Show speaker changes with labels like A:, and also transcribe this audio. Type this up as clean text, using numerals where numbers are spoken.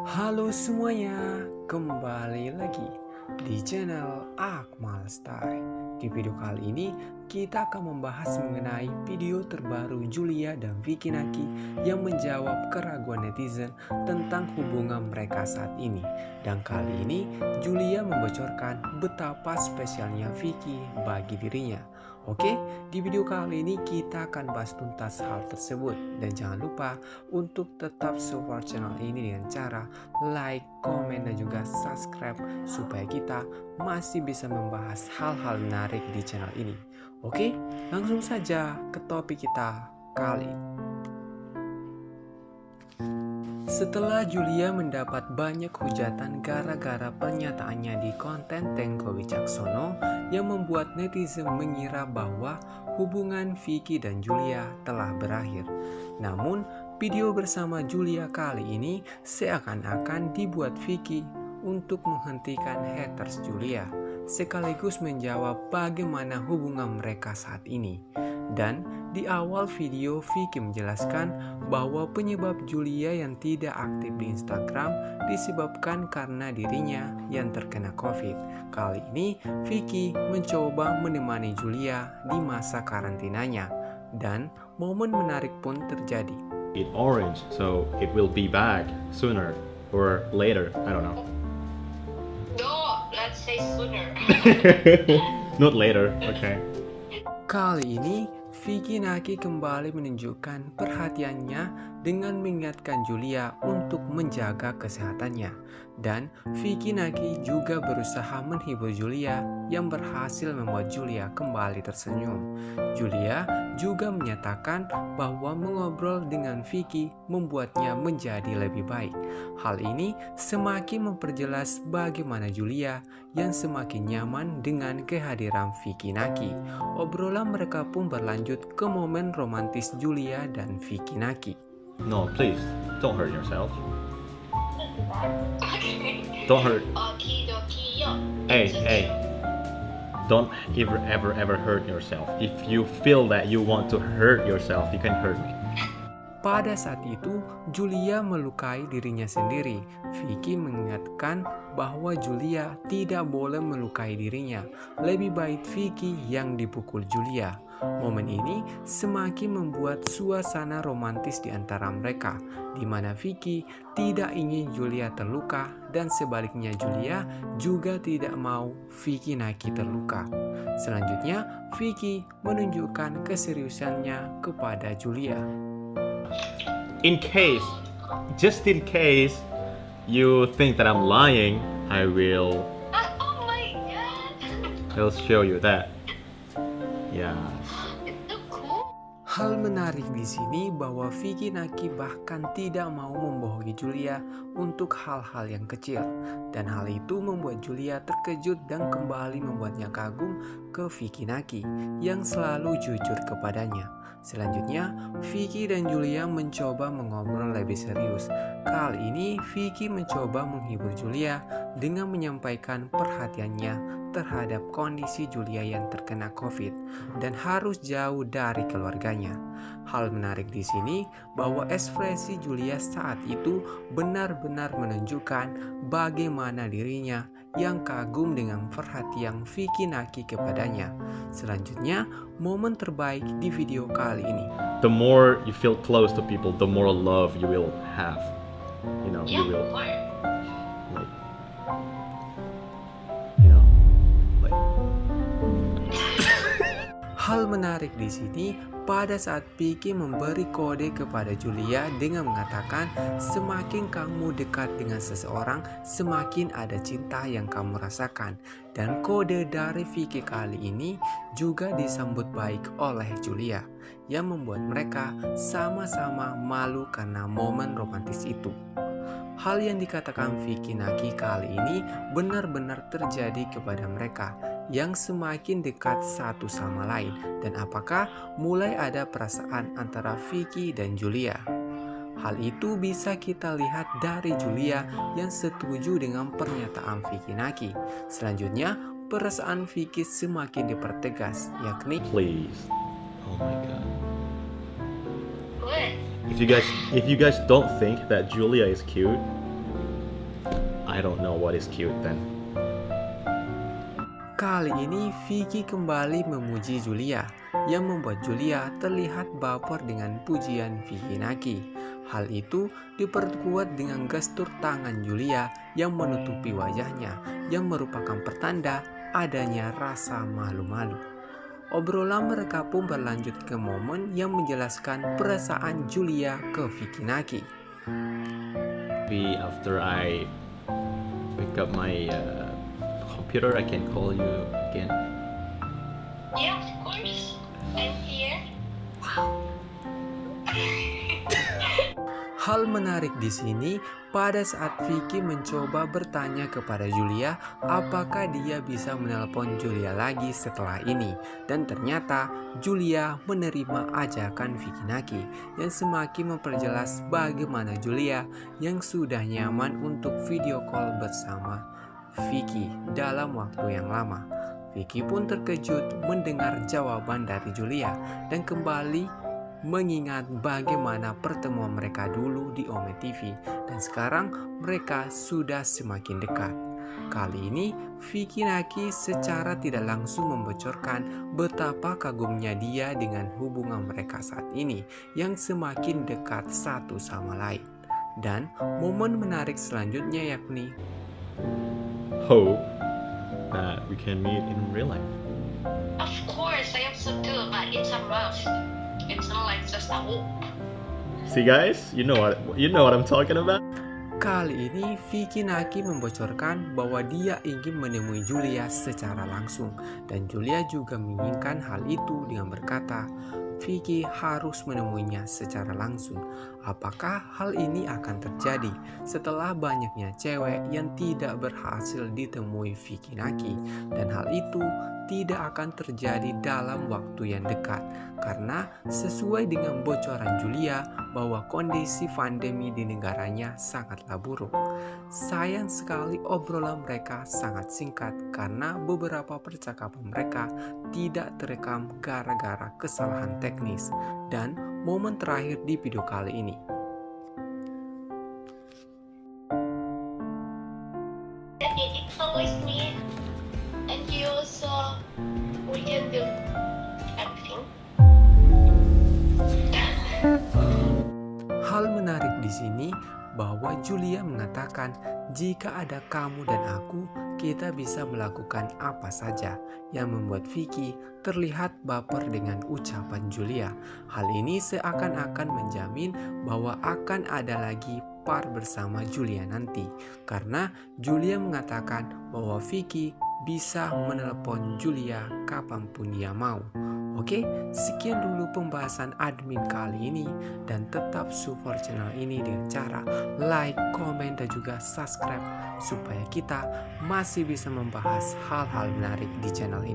A: Halo semuanya, kembali lagi di channel Akmal Style. Di video kali ini kita akan membahas mengenai video terbaru Julia dan Vicky Naki yang menjawab keraguan netizen tentang hubungan mereka saat ini. Dan kali ini Julia membocorkan betapa spesialnya Vicky bagi dirinya. Oke, di video kali ini kita akan bahas tuntas hal tersebut. Dan jangan lupa untuk tetap support channel ini dengan cara like, komen, dan juga subscribe supaya kita masih bisa membahas hal-hal menarik di channel ini. Oke, langsung saja ke topik kita kali ini. Setelah Julia mendapat banyak hujatan gara-gara pernyataannya di konten Tengko Wicaksono yang membuat netizen mengira bahwa hubungan Vicky dan Julia telah berakhir. Namun, video bersama Julia kali ini seakan-akan dibuat Vicky untuk menghentikan haters Julia, sekaligus menjawab bagaimana hubungan mereka saat ini. Dan di awal video Vicky menjelaskan bahwa penyebab Julia yang tidak aktif di Instagram disebabkan karena dirinya yang terkena COVID. Kali ini Vicky mencoba menemani Julia di masa karantinanya dan momen menarik pun terjadi.
B: It orange, so it will be back sooner or later. I don't know.
C: No, let's say sooner.
B: Not later. Okay.
A: Kali ini Vicky Naki kembali menunjukkan perhatiannya dengan mengingatkan Julia untuk menjaga kesehatannya. Dan Vicky Naki juga berusaha menghibur Julia yang berhasil membuat Julia kembali tersenyum. Julia juga menyatakan bahwa mengobrol dengan Vicky membuatnya menjadi lebih baik. Hal ini semakin memperjelas bagaimana Julia yang semakin nyaman dengan kehadiran Vicky Naki. Obrolan mereka pun berlanjut ke momen romantis Julia dan Vicky Naki.
B: No, please don't hurt yourself.
C: Okay.
B: Don't hurt.
C: Okie dokie, yo.
B: Hey. Don't ever hurt yourself. If you feel that you want to hurt yourself, you can hurt me.
A: Pada saat itu, Julia melukai dirinya sendiri. Vicky mengingatkan bahwa Julia tidak boleh melukai dirinya. Lebih baik Vicky yang dipukul Julia. Momen ini semakin membuat suasana romantis di antara mereka, di mana Vicky tidak ingin Julia terluka dan sebaliknya Julia juga tidak mau Vicky Naki terluka. Selanjutnya, Vicky menunjukkan keseriusannya kepada Julia.
B: Just in case you think that I'm lying, I will
C: Oh my god.
B: I'll show you that. Yes.
C: Itu cool.
A: Hal menarik di sini bahwa Vicky Naki bahkan tidak mau membohongi Julia untuk hal-hal yang kecil. Dan hal itu membuat Julia terkejut dan kembali membuatnya kagum ke Vicky Naki yang selalu jujur kepadanya. Selanjutnya, Vicky dan Julia mencoba mengobrol lebih serius. Kali ini, Vicky mencoba menghibur Julia dengan menyampaikan perhatiannya terhadap kondisi Julia yang terkena COVID dan harus jauh dari keluarganya. Hal menarik di sini bahwa ekspresi Julia saat itu benar-benar menunjukkan bagaimana dirinya yang kagum dengan perhatian Vicky Naki kepadanya. Selanjutnya, momen terbaik di video kali ini.
B: The more you feel close to people, the more love you will have. You know,
C: Yeah,
B: you will
C: why?
B: like, you know, like.
A: Hal menarik di sini pada saat Vicky memberi kode kepada Julia dengan mengatakan semakin kamu dekat dengan seseorang, semakin ada cinta yang kamu rasakan. Dan kode dari Vicky kali ini juga disambut baik oleh Julia, yang membuat mereka sama-sama malu karena momen romantis itu. Hal yang dikatakan Vicky Naki kali ini benar-benar terjadi kepada mereka yang semakin dekat satu sama lain. Dan apakah mulai ada perasaan antara Vicky dan Julia? Hal itu bisa kita lihat dari Julia yang setuju dengan pernyataan Vicky Naki. Selanjutnya, perasaan Vicky semakin dipertegas, yakni
B: Please. Oh my god.
C: What?
B: If you guys don't think that Julia is cute, I don't know what is cute then.
A: Kali ini Vicky kembali memuji Julia, yang membuat Julia terlihat baper dengan pujian Vicky Naki. Hal itu diperkuat dengan gestur tangan Julia yang menutupi wajahnya, yang merupakan pertanda adanya rasa malu-malu. Obrolan mereka pun berlanjut ke momen yang menjelaskan perasaan Julia ke Vicky Naki.
B: Maybe after I pick up my computer, I can call you again.
C: Yeah, of course. I'm here.
A: Hal menarik di sini, pada saat Vicky mencoba bertanya kepada Julia apakah dia bisa menelpon Julia lagi setelah ini, dan ternyata Julia menerima ajakan Vicky Naki yang semakin memperjelas bagaimana Julia yang sudah nyaman untuk video call bersama Vicky dalam waktu yang lama. Vicky pun terkejut mendengar jawaban dari Julia dan kembali mengingat bagaimana pertemuan mereka dulu di Ome TV, dan sekarang mereka sudah semakin dekat. Kali ini Vicky Naki secara tidak langsung membocorkan betapa kagumnya dia dengan hubungan mereka saat ini yang semakin dekat satu sama lain. Dan momen menarik selanjutnya yakni
B: Hope that we can meet in real life.
C: Of course, I hope so too, but it's a must. It's not like just a hope.
B: See guys, you know what I'm talking about.
A: kali ini Vicky Naki membocorkan bahwa dia ingin menemui Julia secara langsung, dan Julia juga menginginkan hal itu dengan berkata, Vicky harus menemuinya secara langsung. Apakah hal ini akan terjadi setelah banyaknya cewek yang tidak berhasil ditemui Vicky Naki? Dan hal itu tidak akan terjadi dalam waktu yang dekat, karena sesuai dengan bocoran Julia bahwa kondisi pandemi di negaranya sangatlah buruk. Sayang sekali obrolan mereka sangat singkat karena beberapa percakapan mereka tidak terekam gara-gara kesalahan teknis. Dan momen terakhir di video kali ini,
C: It's always me, and you also, we can do everything.
A: hal menarik di sini bahwa Julia mengatakan jika ada kamu dan aku, kita bisa melakukan apa saja, yang membuat Vicky terlihat baper dengan ucapan Julia. Hal ini seakan-akan menjamin bahwa akan ada lagi part bersama Julia nanti, karena Julia mengatakan bahwa Vicky bisa menelpon Julia kapanpun dia mau. Oke, sekian dulu pembahasan admin kali ini, dan tetap support channel ini dengan cara like, komen, dan juga subscribe supaya kita masih bisa membahas hal-hal menarik di channel ini.